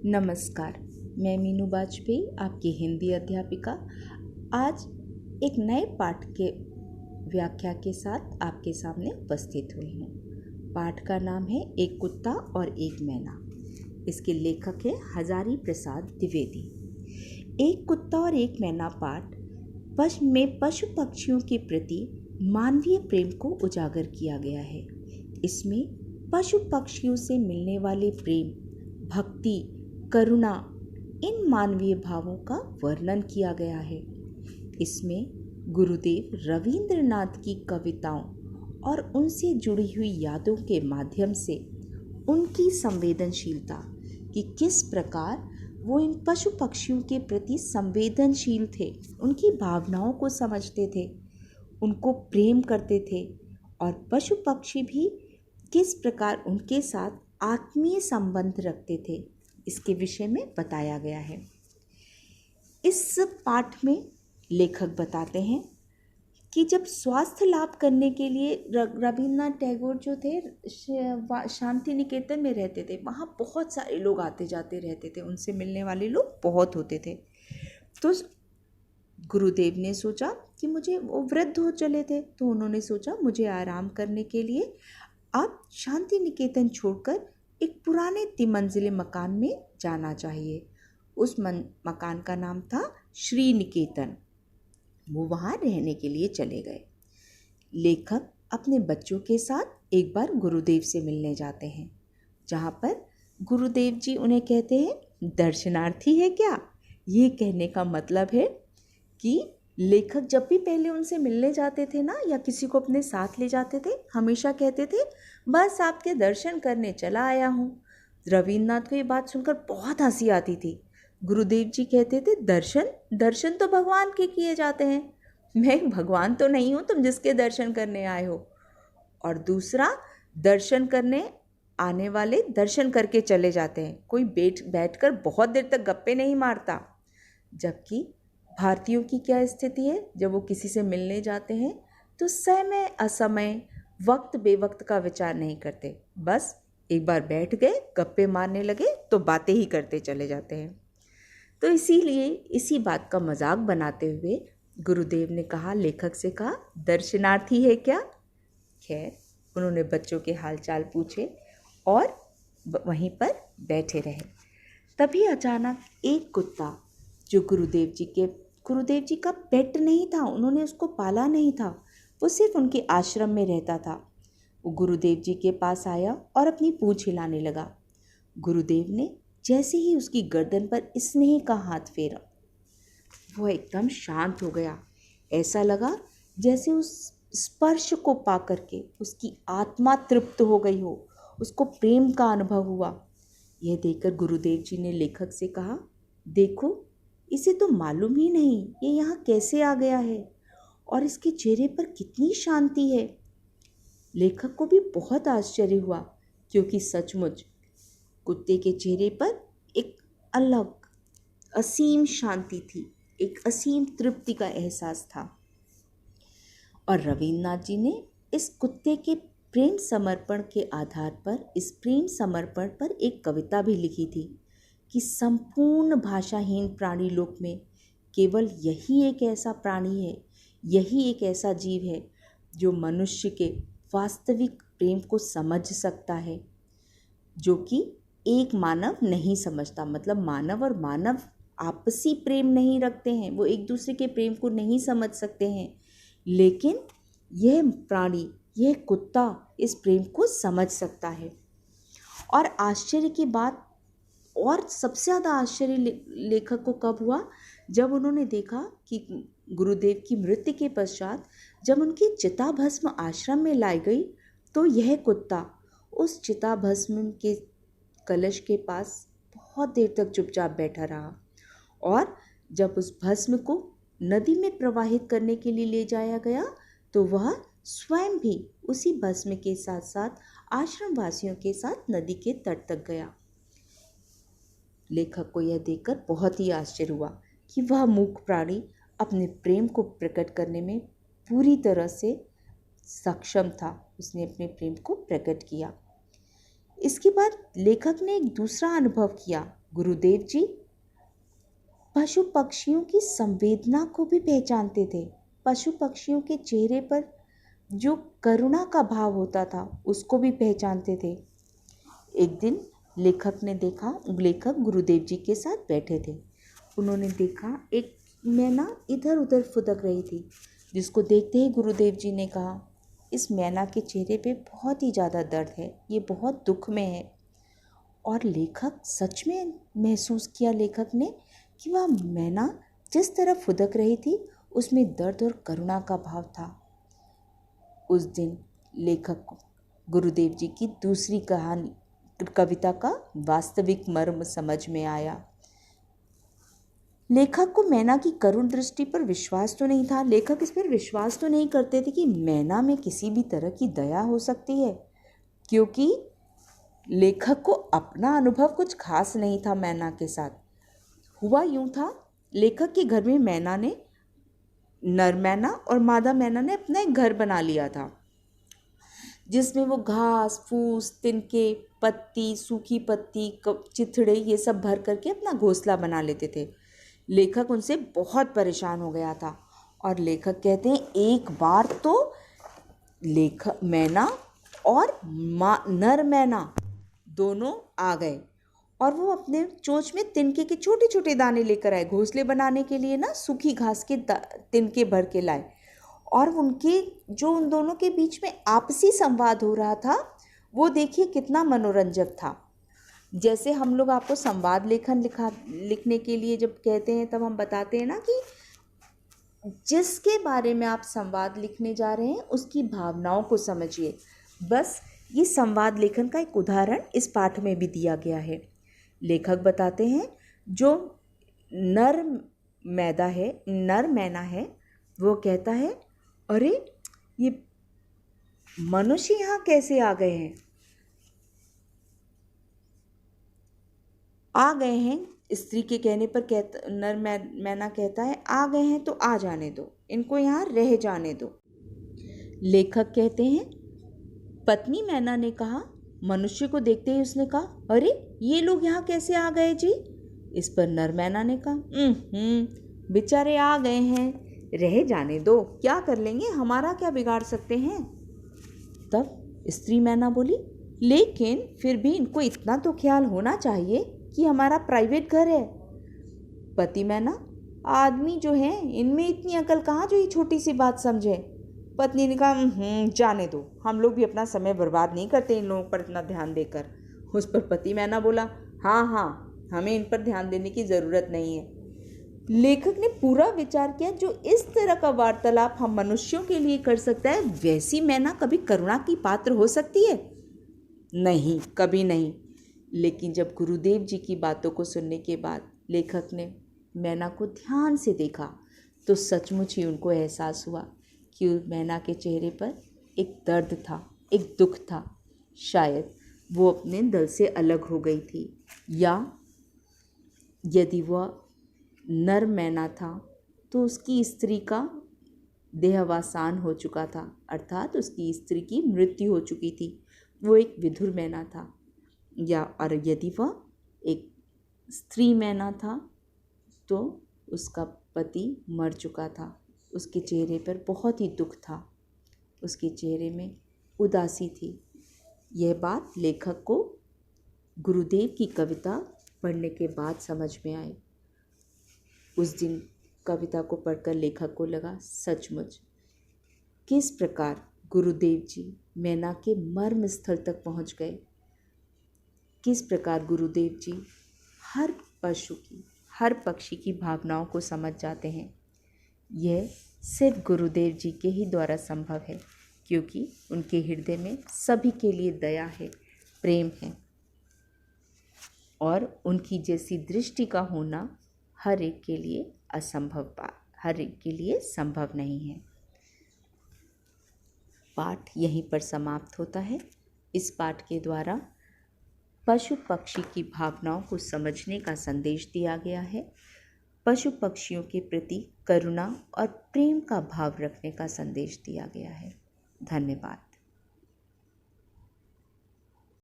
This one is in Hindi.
नमस्कार, मैं मीनू बाजपेयी, आपकी हिंदी अध्यापिका। आज एक नए पाठ के व्याख्या के साथ आपके सामने उपस्थित हुई हूँ। पाठ का नाम है एक कुत्ता और एक मैना। इसके लेखक हैं हजारी प्रसाद द्विवेदी। एक कुत्ता और एक मैना पाठ में पशु पक्षियों के प्रति मानवीय प्रेम को उजागर किया गया है। इसमें पशु पक्षियों से मिलने वाले प्रेम, भक्ति, करुणा, इन मानवीय भावों का वर्णन किया गया है। इसमें गुरुदेव रवींद्रनाथ की कविताओं और उनसे जुड़ी हुई यादों के माध्यम से उनकी संवेदनशीलता कि किस प्रकार वो इन पशु पक्षियों के प्रति संवेदनशील थे, उनकी भावनाओं को समझते थे, उनको प्रेम करते थे और पशु पक्षी भी किस प्रकार उनके साथ आत्मीय संबंध रखते थे, इसके विषय में बताया गया है। इस पाठ में लेखक बताते हैं कि जब स्वास्थ्य लाभ करने के लिए रविन्द्रनाथ टैगोर जो थे शांति निकेतन में रहते थे। वहाँ बहुत सारे लोग आते जाते रहते थे, उनसे मिलने वाले लोग बहुत होते थे। तो गुरुदेव ने सोचा कि मुझे, वो वृद्ध हो चले थे, तो उन्होंने सोचा मुझे आराम करने के लिए अब शांति निकेतन छोड़कर एक पुराने तिमंजिले मकान में जाना चाहिए। उस मकान का नाम था श्री निकेतन। वो वहाँ रहने के लिए चले गए। लेखक अपने बच्चों के साथ एक बार गुरुदेव से मिलने जाते हैं, जहाँ पर गुरुदेव जी उन्हें कहते हैं, दर्शनार्थी है क्या? ये कहने का मतलब है कि लेखक जब भी पहले उनसे मिलने जाते थे ना, या किसी को अपने साथ ले जाते थे, हमेशा कहते थे बस आपके दर्शन करने चला आया हूँ। रवीन्द्रनाथ को ये बात सुनकर बहुत हंसी आती थी। गुरुदेव जी कहते थे, दर्शन तो भगवान के किए जाते हैं, मैं भगवान तो नहीं हूँ तुम जिसके दर्शन करने आए हो। और दूसरा, दर्शन करने आने वाले दर्शन करके चले जाते हैं, कोई बैठकर बहुत देर तक गप्पे नहीं मारता। जबकि भारतीयों की क्या स्थिति है, जब वो किसी से मिलने जाते हैं तो समय असमय, वक्त बेवक्त का विचार नहीं करते, बस एक बार बैठ गए, गप्पे मारने लगे तो बातें ही करते चले जाते हैं। तो इसीलिए इसी बात का मजाक बनाते हुए गुरुदेव ने कहा, लेखक से कहा, दर्शनार्थी है क्या? खैर, उन्होंने बच्चों के हालचाल पूछे और वहीं पर बैठे रहे। तभी अचानक एक कुत्ता जो गुरुदेव जी का पेट नहीं था, उन्होंने उसको पाला नहीं था, वो सिर्फ उनके आश्रम में रहता था, वो गुरुदेव जी के पास आया और अपनी पूंछ हिलाने लगा। गुरुदेव ने जैसे ही उसकी गर्दन पर स्नेह का हाथ फेरा, वो एकदम शांत हो गया। ऐसा लगा जैसे उस स्पर्श को पा करके उसकी आत्मा तृप्त हो गई हो, उसको प्रेम का अनुभव हुआ। यह देखकर गुरुदेव जी ने लेखक से कहा, देखो, इसे तो मालूम ही नहीं ये यहाँ कैसे आ गया है और इसके चेहरे पर कितनी शांति है। लेखक को भी बहुत आश्चर्य हुआ, क्योंकि सचमुच कुत्ते के चेहरे पर एक अलग असीम शांति थी, एक असीम तृप्ति का एहसास था। और रवीन्द्रनाथ जी ने इस कुत्ते के प्रेम समर्पण के आधार पर, इस प्रेम समर्पण पर एक कविता भी लिखी थी कि संपूर्ण भाषाहीन प्राणी लोक में केवल यही एक ऐसा प्राणी है, यही एक ऐसा जीव है जो मनुष्य के वास्तविक प्रेम को समझ सकता है, जो कि एक मानव नहीं समझता। मतलब मानव और मानव आपसी प्रेम नहीं रखते हैं, वो एक दूसरे के प्रेम को नहीं समझ सकते हैं, लेकिन यह प्राणी, यह कुत्ता इस प्रेम को समझ सकता है। और आश्चर्य की बात, और सबसे ज़्यादा आश्चर्य लेखक को कब हुआ, जब उन्होंने देखा कि गुरुदेव की मृत्यु के पश्चात जब उनकी चिता भस्म आश्रम में लाई गई, तो यह कुत्ता उस चिता भस्म के कलश के पास बहुत देर तक चुपचाप बैठा रहा। और जब उस भस्म को नदी में प्रवाहित करने के लिए ले जाया गया, तो वह स्वयं भी उसी भस्म के साथ साथ आश्रम वासियों के साथ नदी के तट तक गया। लेखक को यह देखकर बहुत ही आश्चर्य हुआ कि वह मूक प्राणी अपने प्रेम को प्रकट करने में पूरी तरह से सक्षम था। उसने अपने प्रेम को प्रकट किया। इसके बाद लेखक ने एक दूसरा अनुभव किया। गुरुदेव जी पशु पक्षियों की संवेदना को भी पहचानते थे। पशु पक्षियों के चेहरे पर जो करुणा का भाव होता था उसको भी पहचानते थे। एक दिन लेखक गुरुदेव जी के साथ बैठे थे। उन्होंने देखा एक मैना इधर उधर फुदक रही थी, जिसको देखते ही गुरुदेव जी ने कहा, इस मैना के चेहरे पे बहुत ही ज़्यादा दर्द है, ये बहुत दुख में है। और लेखक सच में महसूस किया लेखक ने कि वह मैना जिस तरह फुदक रही थी उसमें दर्द और करुणा का भाव था। उस दिन लेखक को गुरुदेव जी की दूसरी कविता का वास्तविक मर्म समझ में आया। लेखक को मैना की करुण दृष्टि पर विश्वास तो नहीं था। लेखक इस पर विश्वास तो नहीं करते थे कि मैना में किसी भी तरह की दया हो सकती है, क्योंकि लेखक को अपना अनुभव कुछ खास नहीं था मैना के साथ। हुआ यूं था, लेखक के घर में मैना ने, नर मैना और मादा मैना ने अपना एक घर बना लिया था, जिसमें वो घास फूस, तिनके, पत्ती, सूखी पत्ती, चिथड़े ये सब भर करके अपना घोंसला बना लेते थे। लेखक उनसे बहुत परेशान हो गया था और लेखक कहते हैं एक बार तो मैना और नर मैना दोनों आ गए और वो अपने चोंच में तिनके के छोटे छोटे दाने लेकर आए। घोंसले बनाने के लिए ना सूखी घास के तिनके भर के लाए और उन दोनों के बीच में आपसी संवाद हो रहा था, वो देखिए कितना मनोरंजक था। जैसे हम लोग आपको संवाद लिखने के लिए जब कहते हैं तब हम बताते हैं ना कि जिसके बारे में आप संवाद लिखने जा रहे हैं उसकी भावनाओं को समझिए। बस ये संवाद लेखन का एक उदाहरण इस पाठ में भी दिया गया है। लेखक बताते हैं जो नर मैना है वो कहता है, अरे ये मनुष्य यहाँ कैसे आ गए हैं? आ गए हैं, स्त्री के कहने पर नर मैना कहता है, आ गए हैं तो आ जाने दो, इनको यहाँ रह जाने दो। लेखक कहते हैं पत्नी मैना ने कहा, मनुष्य को देखते ही उसने कहा, अरे ये लोग यहाँ कैसे आ गए जी? इस पर नर मैना ने कहा, बेचारे आ गए हैं, रह जाने दो, क्या कर लेंगे, हमारा क्या बिगाड़ सकते हैं। तब स्त्री मैना बोली, लेकिन फिर भी इनको इतना तो ख्याल होना चाहिए कि हमारा प्राइवेट घर है। पति मैना, आदमी जो है इनमें इतनी अकल कहाँ जो ये छोटी सी बात समझे। पत्नी ने कहा, जाने दो, हम लोग भी अपना समय बर्बाद नहीं करते इन लोगों पर इतना ध्यान देकर। उस पर पति मैना बोला, हाँ, हमें इन पर ध्यान देने की ज़रूरत नहीं है। लेखक ने पूरा विचार किया, जो इस तरह का वार्तालाप हम मनुष्यों के लिए कर सकता है, वैसी मैना कभी करुणा की पात्र हो सकती है? नहीं, कभी नहीं। लेकिन जब गुरुदेव जी की बातों को सुनने के बाद लेखक ने मैना को ध्यान से देखा तो सचमुच ही उनको एहसास हुआ कि मैना के चेहरे पर एक दर्द था, एक दुख था। शायद वो अपने दल से अलग हो गई थी, या यदि वह नर मैना था तो उसकी स्त्री का देहावसान हो चुका था, अर्थात उसकी स्त्री की मृत्यु हो चुकी थी, वो एक विधुर मैना था। और यदि वह एक स्त्री मैना था तो उसका पति मर चुका था। उसके चेहरे पर बहुत ही दुख था, उसके चेहरे में उदासी थी। यह बात लेखक को गुरुदेव की कविता पढ़ने के बाद समझ में आई। उस दिन कविता को पढ़कर लेखक को लगा, सचमुच किस प्रकार गुरुदेव जी मैना के मर्म स्थल तक पहुंच गए, किस प्रकार गुरुदेव जी हर पशु की, हर पक्षी की भावनाओं को समझ जाते हैं। यह सिर्फ गुरुदेव जी के ही द्वारा संभव है, क्योंकि उनके हृदय में सभी के लिए दया है, प्रेम है, और उनकी जैसी दृष्टि का होना हर एक के लिए हर एक के लिए संभव नहीं है। पाठ यहीं पर समाप्त होता है। इस पाठ के द्वारा पशु पक्षी की भावनाओं को समझने का संदेश दिया गया है। पशु पक्षियों के प्रति करुणा और प्रेम का भाव रखने का संदेश दिया गया है। धन्यवाद।